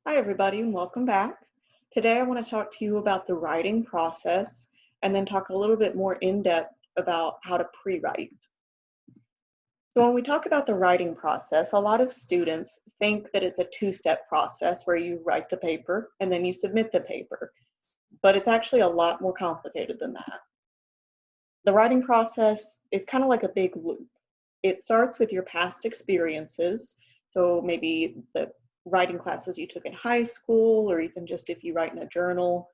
Hi, everybody, and welcome back. Today, I want to talk to you about the writing process and then talk a little bit more in depth about how to pre-write. So, when we talk about the writing process, a lot of students think that it's a two-step process where you write the paper and then you submit the paper, but it's actually a lot more complicated than that. The writing process is kind of like a big loop. It starts with your past experiences, so maybe the writing classes you took in high school, or even just if you write in a journal.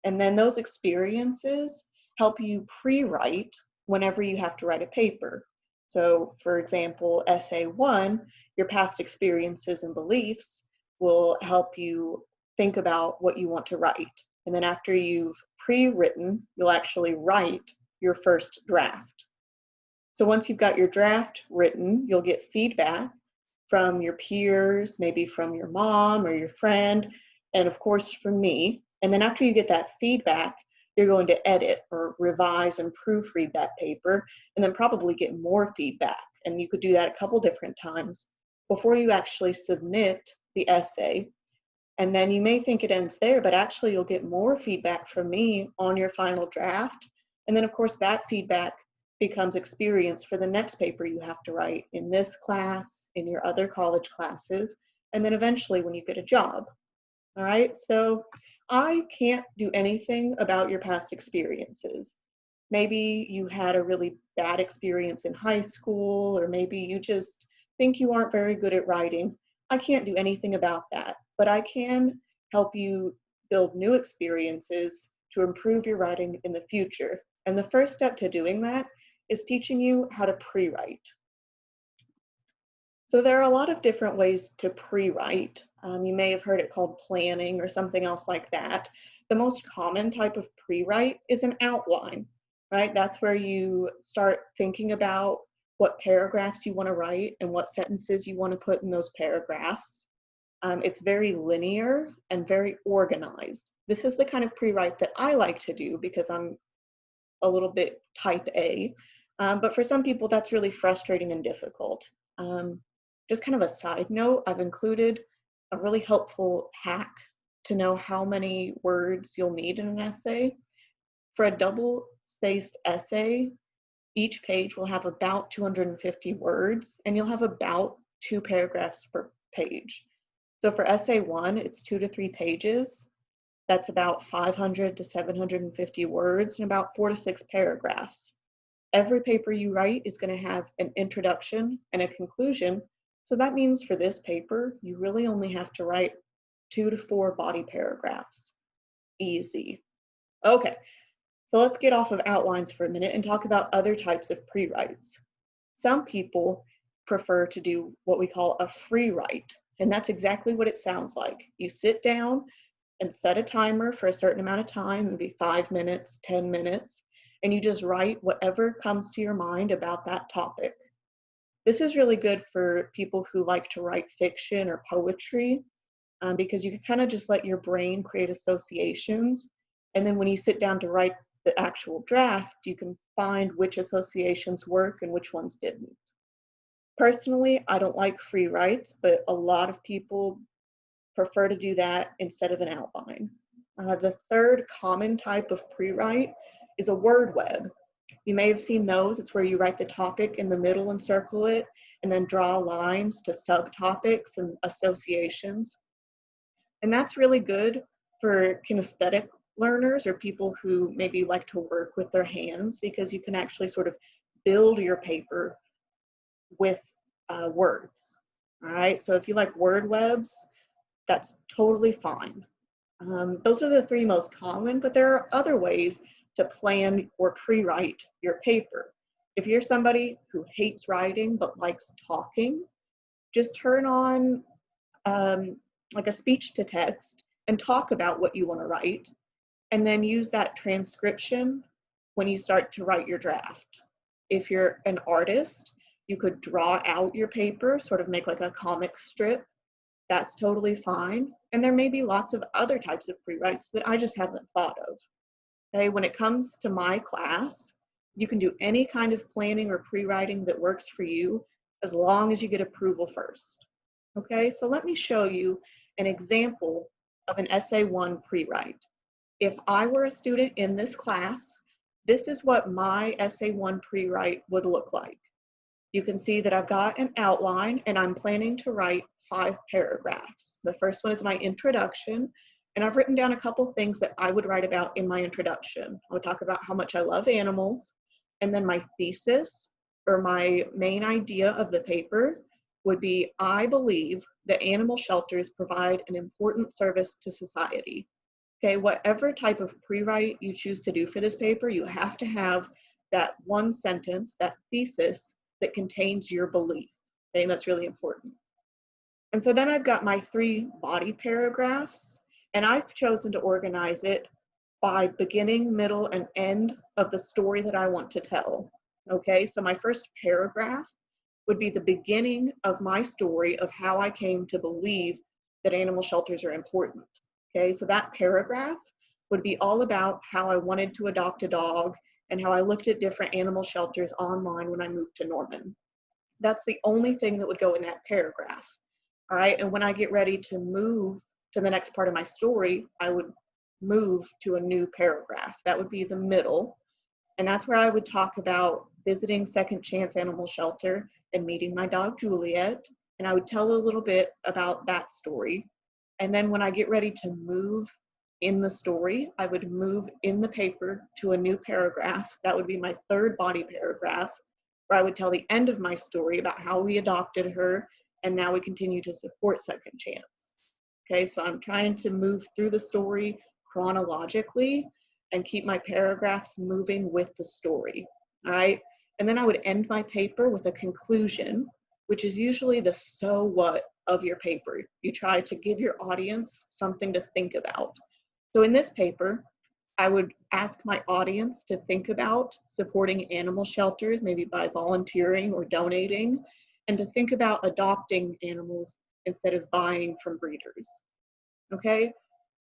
And then those experiences help you pre-write whenever you have to write a paper. So, for example, essay one, your past experiences and beliefs will help you think about what you want to write. And then after you've pre-written, you'll actually write your first draft. So once you've got your draft written, you'll get feedback from your peers, maybe from your mom or your friend, and of course from me. And then after you get that feedback, you're going to edit or revise and proofread that paper, and then probably get more feedback. And you could do that a couple different times before you actually submit the essay. And then you may think it ends there, but actually you'll get more feedback from me on your final draft. And then, of course, that feedback becomes experience for the next paper you have to write in this class, in your other college classes, and then eventually when you get a job. All right, so I can't do anything about your past experiences. Maybe you had a really bad experience in high school, or maybe you just think you aren't very good at writing. I can't do anything about that, but I can help you build new experiences to improve your writing in the future. And the first step to doing that is teaching you how to pre-write. So there are a lot of different ways to pre-write. You may have heard it called planning or something else like that. The most common type of pre-write is an outline, right? That's where you start thinking about what paragraphs you want to write and what sentences you want to put in those paragraphs. It's very linear and very organized. This is the kind of pre-write that I like to do because I'm a little bit type A. But for some people, that's really frustrating and difficult. Um, just kind of a side note, I've included a really helpful hack to know how many words you'll need in an essay. For a double-spaced essay, each page will have about 250 words, and you'll have about 2 paragraphs per page. So for essay one, it's 2 to 3 pages. That's about 500 to 750 words and about 4 to 6 paragraphs. Every paper you write is going to have an introduction and a conclusion. So that means for this paper, you really only have to write 2 to 4 body paragraphs. Easy. Okay, so let's get off of outlines for a minute and talk about other types of pre-writes. Some people prefer to do what we call a free write, and that's exactly what it sounds like. You sit down and set a timer for a certain amount of time, maybe 5 minutes, 10 minutes, and you just write whatever comes to your mind about that topic. This is really good for people who like to write fiction or poetry because you can kind of just let your brain create associations. And then when you sit down to write the actual draft, you can find which associations work and which ones didn't. Personally, I don't like free writes, but a lot of people prefer to do that instead of an outline. The third common type of pre-write is a word web. You may have seen those. It's where you write the topic in the middle and circle it, and then draw lines to subtopics and associations. And that's really good for kinesthetic learners or people who maybe like to work with their hands because you can actually sort of build your paper with words. All right, so if you like word webs, that's totally fine. Those are the 3 most common, but there are other ways to plan or pre-write your paper. If you're somebody who hates writing but likes talking, just turn on like a speech to text and talk about what you want to write, and then use that transcription when you start to write your draft. If you're an artist, you could draw out your paper, sort of make like a comic strip. That's totally fine. And there may be lots of other types of pre-writes that I just haven't thought of. Okay, when it comes to my class, you can do any kind of planning or pre-writing that works for you as long as you get approval first. Okay, so let me show you an example of an essay 1 pre-write. If I were a student in this class, this is what my essay 1 pre-write would look like. You can see that I've got an outline and I'm planning to write 5 paragraphs. The first one is my introduction, and I've written down a couple things that I would write about in my introduction. I would talk about how much I love animals, and then my thesis, or my main idea of the paper, would be, I believe that animal shelters provide an important service to society. Okay, whatever type of pre-write you choose to do for this paper, you have to have that one sentence, that thesis, that contains your belief. Okay, and that's really important. And so then I've got my 3 body paragraphs, and I've chosen to organize it by beginning, middle, and end of the story that I want to tell. Okay, so my first paragraph would be the beginning of my story of how I came to believe that animal shelters are important. Okay, so that paragraph would be all about how I wanted to adopt a dog and how I looked at different animal shelters online when I moved to Norman. That's the only thing that would go in that paragraph. All right, and when I get ready to move to the next part of my story, I would move to a new paragraph. That would be the middle. And that's where I would talk about visiting Second Chance Animal Shelter and meeting my dog Juliet. And I would tell a little bit about that story. And then when I get ready to move in the story, I would move in the paper to a new paragraph. That would be my 3rd body paragraph, where I would tell the end of my story about how we adopted her and now we continue to support Second Chance. Okay, so I'm trying to move through the story chronologically and keep my paragraphs moving with the story. All right, and then I would end my paper with a conclusion, which is usually the so what of your paper. You try to give your audience something to think about. So in this paper, I would ask my audience to think about supporting animal shelters, maybe by volunteering or donating, and to think about adopting animals instead of buying from breeders. Okay,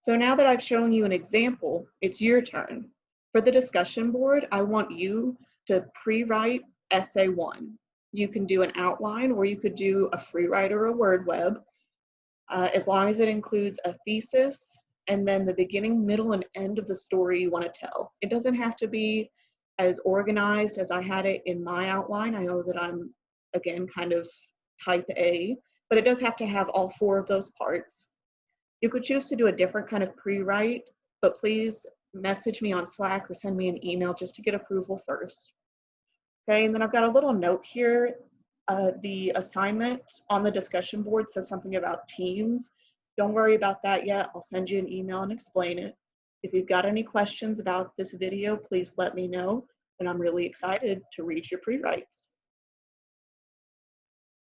so now that I've shown you an example, it's your turn. For the discussion board, I want you to pre-write essay 1. You can do an outline or you could do a free write or a word web, as long as it includes a thesis and then the beginning, middle, and end of the story you want to tell. It doesn't have to be as organized as I had it in my outline. I know that I'm, again, kind of type A, but it does have to have all 4 of those parts. You could choose to do a different kind of pre-write, but please message me on Slack or send me an email just to get approval first. Okay, and then I've got a little note here. The assignment on the discussion board says something about teams. Don't worry about that yet. I'll send you an email and explain it. If you've got any questions about this video, please let me know, and I'm really excited to read your pre-writes.